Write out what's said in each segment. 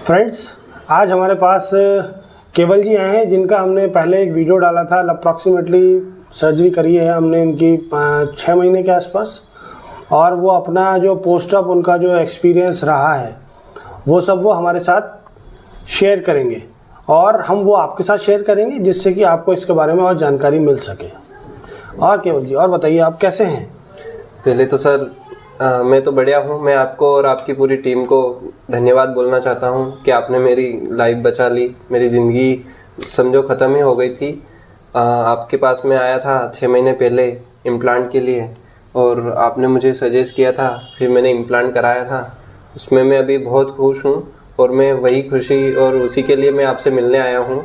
Friends, आज हमारे पास केवल जी आए हैं जिनका हमने पहले एक वीडियो डाला था। अप्रॉक्सीमेटली सर्जरी करी है हमने इनकी 6 महीने के आसपास, और वो अपना जो पोस्ट ऑप उनका जो एक्सपीरियंस रहा है वो सब वो हमारे साथ शेयर करेंगे, और हम वो आपके साथ शेयर करेंगे जिससे कि आपको इसके बारे में और जानकारी मिल सके। और केवल जी, और बताइए आप कैसे हैं? पहले तो सर मैं तो बढ़िया हूँ। मैं आपको और आपकी पूरी टीम को धन्यवाद बोलना चाहता हूँ कि आपने मेरी लाइफ बचा ली। मेरी ज़िंदगी समझो ख़त्म ही हो गई थी। आपके पास मैं आया था 6 महीने पहले इम्प्लांट के लिए, और आपने मुझे सजेस्ट किया था, फिर मैंने इम्प्लांट कराया था। उसमें मैं अभी बहुत खुश हूँ, और मैं वही खुशी और उसी के लिए मैं आपसे मिलने आया हूँ।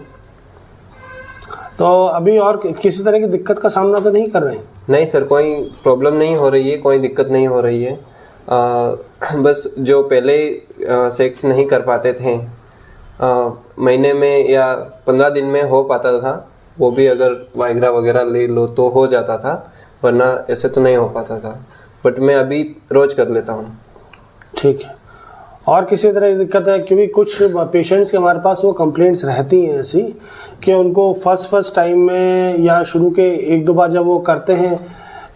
तो अभी और किसी तरह की दिक्कत का सामना तो नहीं कर रहे हैं? नहीं सर, कोई प्रॉब्लम नहीं हो रही है, कोई दिक्कत नहीं हो रही है। बस जो पहले सेक्स नहीं कर पाते थे, महीने में या 15 दिन में हो पाता था, वो भी अगर वाइग्रा वगैरह ले लो तो हो जाता था, वरना ऐसे तो नहीं हो पाता था। बट मैं अभी रोज कर लेता हूँ। ठीक है। और किसी तरह की दिक्कत है? क्योंकि कुछ पेशेंट्स के हमारे पास वो कंप्लेंट्स रहती हैं ऐसी कि उनको फर्स्ट टाइम में या शुरू के 1-2 बार जब वो करते हैं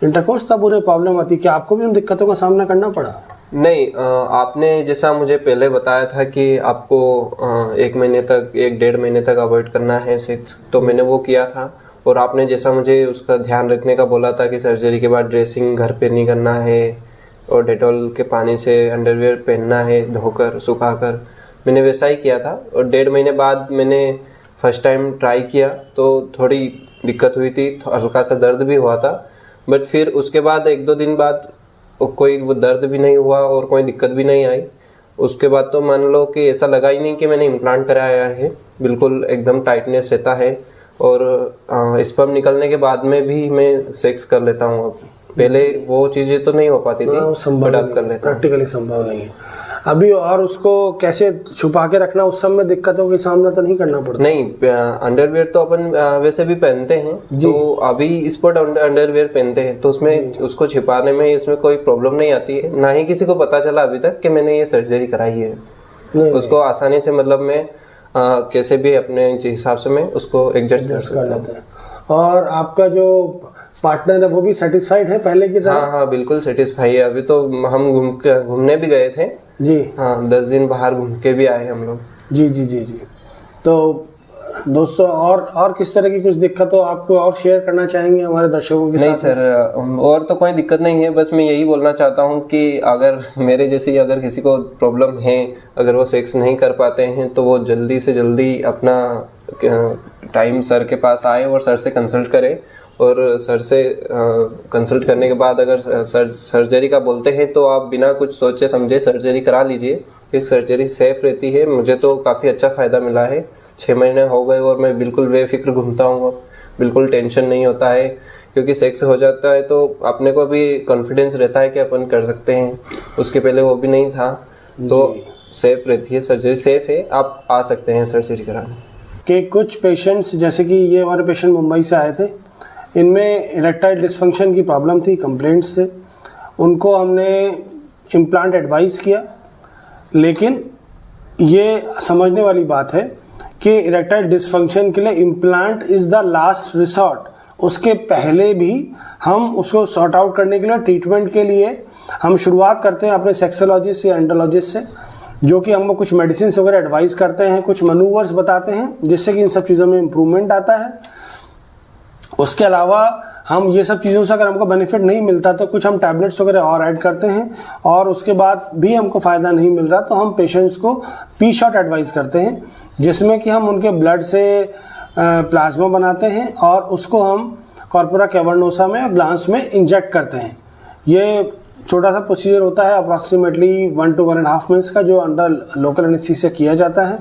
इंटरकोर्स, तब उन्हें प्रॉब्लम आती है। क्या आपको भी उन दिक्कतों का सामना करना पड़ा? नहीं, आपने जैसा मुझे पहले बताया था कि आपको 1 महीने तक 1-1.5 महीने तक अवॉइड करना है सेक्स, तो मैंने वो किया था। और आपने जैसा मुझे उसका ध्यान रखने का बोला था कि सर्जरी के बाद ड्रेसिंग घर पे नहीं करना है, और डेटॉल के पानी से अंडरवियर पहनना है धोकर सुखाकर, मैंने वैसा ही किया था। और 1.5 महीने बाद मैंने फर्स्ट टाइम ट्राई किया तो थोड़ी दिक्कत हुई थी, हल्का सा दर्द भी हुआ था। बट फिर उसके बाद 1-2 दिन बाद कोई वो दर्द भी नहीं हुआ और कोई दिक्कत भी नहीं आई। उसके बाद तो मान लो कि ऐसा लगा ही नहीं कि मैंने इम्प्लांट कराया है। बिल्कुल एकदम टाइटनेस रहता है, और स्पर्म निकलने के बाद में भी मैं सेक्स कर लेता हूँ अब। पहले वो चीज़ें तो नहीं हो पाती थी, बट अब कर लेता हूँ। प्रैक्टिकली संभव नहीं है अभी। और उसको कैसे छुपा के रखना, उस सब में दिक्कतों का सामना तो नहीं करना पड़ता? नहीं, अंडरवियर तो अपन वैसे भी पहनते हैं, तो अभी स्पोर्ट अंडरवियर पहनते हैं, तो उसमें उसको छिपाने में इसमें कोई प्रॉब्लम नहीं आती है। ना ही किसी को पता चला अभी तक कि मैंने ये सर्जरी कराई है। उसको आसानी से मतलब मैं कैसे भी अपने हिसाब से मैं उसको एडजस्ट कर सकता हूँ। और आपका जो पार्टनर है वो भी सेटिस्फाइड है पहले की तरह? हाँ, बिल्कुल सेटिस्फाई है। अभी तो हम घूमने भी गए थे जी। हाँ, 10 दिन बाहर घूम के भी आए हम लोग। जी जी जी जी। तो दोस्तों, और किस तरह की कुछ दिक्कत हो आपको और शेयर करना चाहेंगे हमारे दर्शकों के साथ? नहीं सर, और तो कोई दिक्कत नहीं है। बस मैं यही बोलना चाहता हूँ कि अगर मेरे जैसी अगर किसी को प्रॉब्लम है, अगर वो सेक्स नहीं कर पाते हैं, तो वो जल्दी से जल्दी अपना टाइम सर के पास आए और सर से कंसल्ट करें। और सर से कंसल्ट करने के बाद अगर सर सर्जरी का बोलते हैं तो आप बिना कुछ सोचे समझे सर्जरी करा लीजिए, क्योंकि सर्जरी सेफ रहती है। मुझे तो काफ़ी अच्छा फ़ायदा मिला है। 6 महीने हो गए और मैं बिल्कुल बेफिक्र घूमता हूँ अब, बिल्कुल टेंशन नहीं होता है। क्योंकि सेक्स हो जाता है तो अपने को भी कॉन्फिडेंस रहता है कि अपन कर सकते हैं। उसके पहले वो भी नहीं था, तो सेफ रहती है, सर्जरी सेफ है। आप आ सकते हैं सर्जरी कराने। कि कुछ पेशेंट्स, जैसे कि ये हमारे पेशेंट मुंबई से आए थे, इनमें इरेक्टाइल डिस्फंक्शन की प्रॉब्लम थी, कंप्लेंट्स से। उनको हमने इम्प्लांट एडवाइस किया, लेकिन ये समझने वाली बात है कि इरेक्टाइल डिस्फंक्शन के लिए implant is the last resort. उसके पहले भी हम उसको सॉर्ट आउट करने के लिए, ट्रीटमेंट के लिए हम शुरुआत करते हैं अपने सेक्सोलॉजिस्ट या एंडोलॉजिस्ट से, जो कि हमको कुछ मेडिसिन वगैरह एडवाइस करते हैं, कुछ मनूवर्स बताते हैं, जिससे कि इन सब चीज़ों में इम्प्रूवमेंट आता है। उसके अलावा हम ये सब चीज़ों से अगर हमको बेनिफिट नहीं मिलता तो कुछ हम टैबलेट्स वगैरह और ऐड करते हैं, और उसके बाद भी हमको फ़ायदा नहीं मिल रहा तो हम पेशेंट्स को पी शॉट एडवाइस करते हैं, जिसमें कि हम उनके ब्लड से प्लाज्मा बनाते हैं और उसको हम कॉर्पोरा कैवर्नोसा में और ग्लांस में इंजेक्ट करते हैं। ये छोटा सा प्रोसीजर होता है, अप्रॉक्सीमेटली 1 to 1.5 मिनट्स का, जो अंडर लोकल एनेस्थीसिया किया जाता है।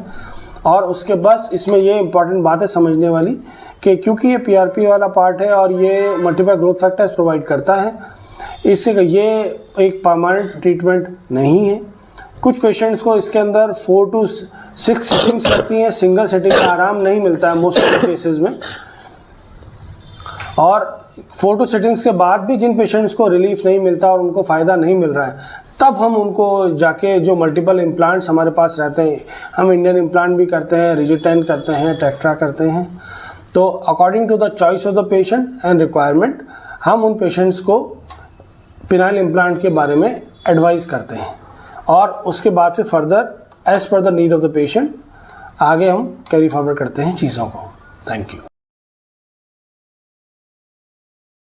और उसके बस इसमें ये इंपॉर्टेंट बात है समझने वाली कि क्योंकि ये PRP वाला पार्ट है और ये मल्टीपल ग्रोथ फैक्टर्स प्रोवाइड करता है, इससे ये एक परमानेंट ट्रीटमेंट नहीं है। कुछ पेशेंट्स को इसके अंदर 4 to 6 सेटिंग्स लगती हैं, सिंगल सेटिंग में आराम नहीं मिलता है मोस्ट ऑफ केसेस में। और फोटो सेटिंग्स के बाद भी जिन पेशेंट्स को रिलीफ नहीं मिलता और उनको फ़ायदा नहीं मिल रहा है, तब हम उनको जाके जो मल्टीपल इम्प्लांट्स हमारे पास रहते हैं, हम इंडियन इम्प्लांट भी करते हैं, रिजिटेन करते हैं, टेट्रा करते हैं, तो according to the choice of the patient and requirement हम उन पेशेंट्स को पिनाइल इम्प्लांट के बारे में एडवाइस करते हैं और उसके बाद फिर further as per the need of the patient आगे हम कैरी फॉरवर्ड करते हैं चीज़ों को। Thank you.